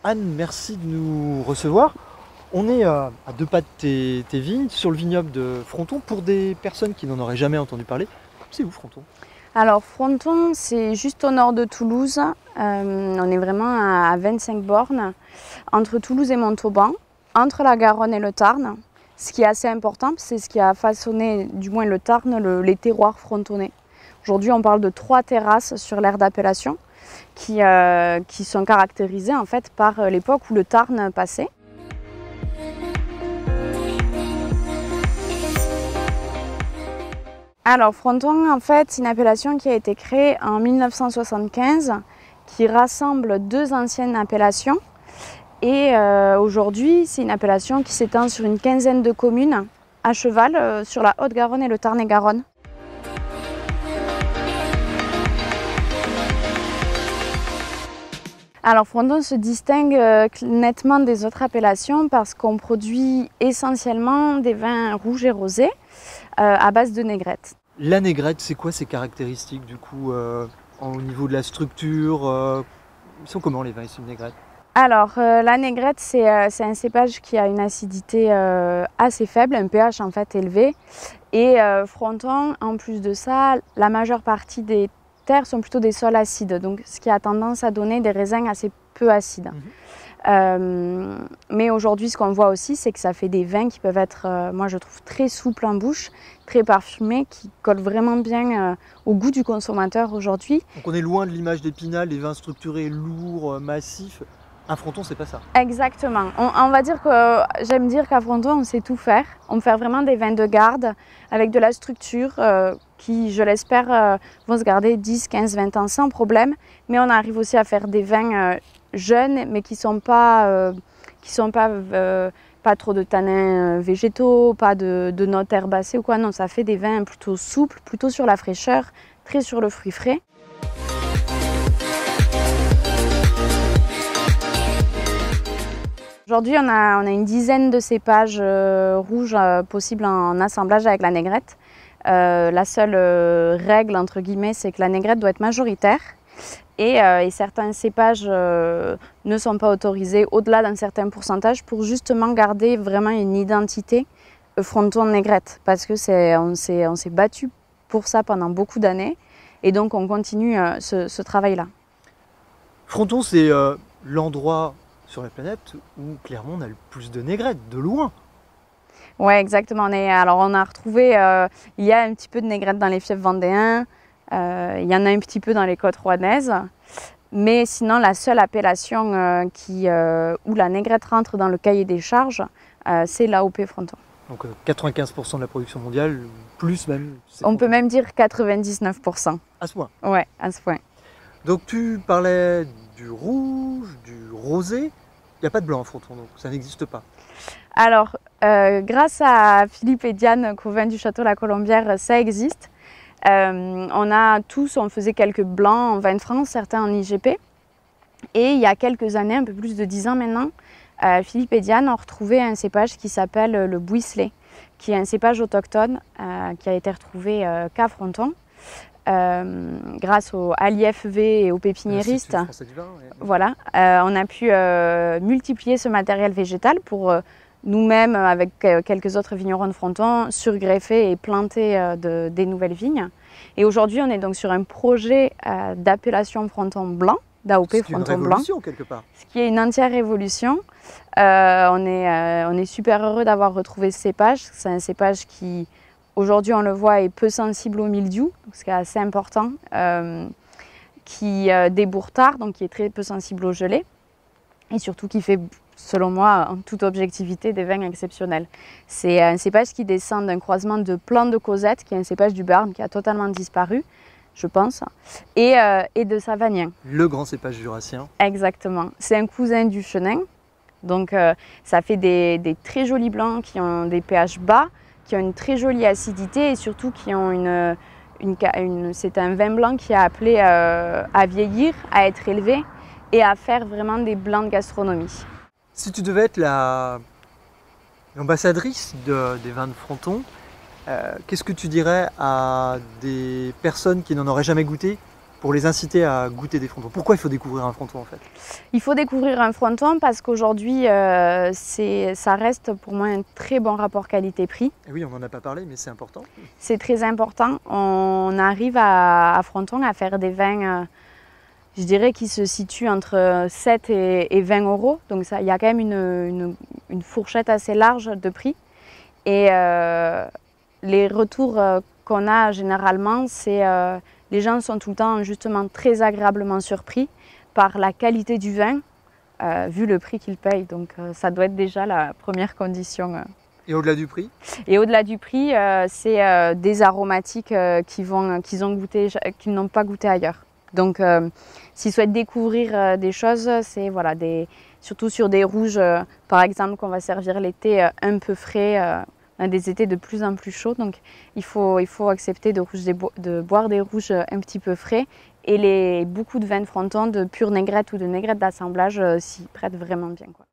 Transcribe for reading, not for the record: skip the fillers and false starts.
Anne, merci de nous recevoir. On est à deux pas de tes vignes, sur le vignoble de Fronton. Pour des personnes qui n'en auraient jamais entendu parler, c'est où Fronton? Alors Fronton, c'est juste au nord de Toulouse. On est vraiment à 25 bornes entre Toulouse et Montauban, entre la Garonne et le Tarn. Ce qui est assez important, c'est ce qui a façonné, du moins le Tarn, les terroirs frontonnais. Aujourd'hui, on parle de 3 terrasses sur l'aire d'appellation qui sont caractérisées en fait par l'époque où le Tarn passait. Alors Fronton, en fait, c'est une appellation qui a été créée en 1975, qui rassemble 2 anciennes appellations. Et aujourd'hui, c'est une appellation qui s'étend sur une quinzaine de communes à cheval sur la Haute-Garonne et le Tarn-et-Garonne. Alors Fronton se distingue nettement des autres appellations parce qu'on produit essentiellement des vins rouges et rosés à base de négrette. La négrette, c'est quoi ses caractéristiques du coup au niveau de la structure ils sont comment les vins issus de négrette? Alors la négrette, c'est un cépage qui a une acidité assez faible, un pH en fait élevé. Et Fronton, en plus de ça, la majeure partie des terres sont plutôt des sols acides, donc ce qui a tendance à donner des raisins assez peu acides. Mais aujourd'hui, ce qu'on voit aussi, c'est que ça fait des vins qui peuvent être, moi je trouve, très souples en bouche, très parfumés, qui collent vraiment bien au goût du consommateur aujourd'hui. Donc on est loin de l'image d'Épinal, des vins structurés, lourds, massifs. Un Fronton, c'est pas ça. Exactement. On va dire que j'aime dire qu'à Fronton, on sait tout faire. On fait vraiment des vins de garde avec de la structure qui, je l'espère, vont se garder 10, 15, 20 ans sans problème. Mais on arrive aussi à faire des vins jeunes, mais qui sont pas trop de tanins végétaux, pas de notes herbacées ou quoi. Non, ça fait des vins plutôt souples, plutôt sur la fraîcheur, très sur le fruit frais. Aujourd'hui, on a une dizaine de cépages rouges possibles en assemblage avec la négrette. La seule règle, entre guillemets, c'est que la négrette doit être majoritaire et certains cépages ne sont pas autorisés au-delà d'un certain pourcentage pour justement garder vraiment une identité Fronton-négrette parce que on s'est battu pour ça pendant beaucoup d'années et donc on continue ce travail-là. Fronton, c'est l'endroit sur la planète où clairement on a le plus de négrette, de loin. Ouais, exactement. Alors on a retrouvé, il y a un petit peu de négrette dans les fiefs vendéens, il y en a un petit peu dans les côtes rouennaises, mais sinon la seule appellation où la négrette rentre dans le cahier des charges, c'est l'AOP Fronton. Donc 95% de la production mondiale, plus même. On peut même dire 99%. À ce point. Ouais, à ce point. Donc tu parlais du rouge, du rosé. Il n'y a pas de blanc à Fronton, donc ça n'existe pas. Alors, grâce à Philippe et Diane, Cauvin du Château La Colombière, ça existe. On faisait quelques blancs en vin de France, certains en IGP. Et il y a quelques années, un peu plus de 10 ans maintenant, Philippe et Diane ont retrouvé un cépage qui s'appelle le Bouisselet, qui est un cépage autochtone qui a été retrouvé qu'à Fronton. Grâce à l'IFV et aux pépiniéristes, ouais. voilà, on a pu multiplier ce matériel végétal pour nous-mêmes, avec quelques autres vignerons de Fronton, surgreffer et planter des nouvelles vignes. Et aujourd'hui, on est donc sur un projet d'appellation Fronton blanc, d'AOP Fronton blanc, quelque part. Ce qui est une entière révolution. On est super heureux d'avoir retrouvé ce cépage. C'est un cépage qui, aujourd'hui, on le voit, est peu sensible au mildiou, ce qui est assez important, qui débourre tard, donc qui est très peu sensible au gelé, et surtout qui fait, selon moi, en toute objectivité, des vins exceptionnels. C'est un cépage qui descend d'un croisement de Plan de Cosette, qui est un cépage du Béarn qui a totalement disparu, je pense, et de Savagnin. Le grand cépage jurassien. Exactement. C'est un cousin du Chenin, donc ça fait des très jolis blancs qui ont des pH bas, qui ont une très jolie acidité et surtout qui ont c'est un vin blanc qui a appelé à vieillir, à être élevé et à faire vraiment des blancs de gastronomie. Si tu devais être l'ambassadrice des vins de Fronton, qu'est-ce que tu dirais à des personnes qui n'en auraient jamais goûté pour les inciter à goûter des frontons? Pourquoi il faut découvrir un fronton en fait? Il faut découvrir un fronton parce qu'aujourd'hui, ça reste pour moi un très bon rapport qualité-prix. Et oui, on n'en a pas parlé, mais c'est important. C'est très important. On arrive à Fronton à faire des vins, je dirais, qui se situent entre 7 et 20 euros. Donc il y a quand même une fourchette assez large de prix. Et les retours qu'on a généralement, c'est les gens sont tout le temps justement très agréablement surpris par la qualité du vin, vu le prix qu'ils payent. Donc ça doit être déjà la première condition. Et au-delà du prix? Et au-delà du prix, c'est des aromatiques qu'ils n'ont pas goûté ailleurs. Donc s'ils souhaitent découvrir des choses, c'est voilà, surtout sur des rouges, par exemple, qu'on va servir l'été un peu frais. On a des étés de plus en plus chauds, donc il faut accepter de boire des rouges un petit peu frais. Et beaucoup de vins de Fronton, de pure négrette ou de négrette d'assemblage, s'y prêtent vraiment bien, quoi.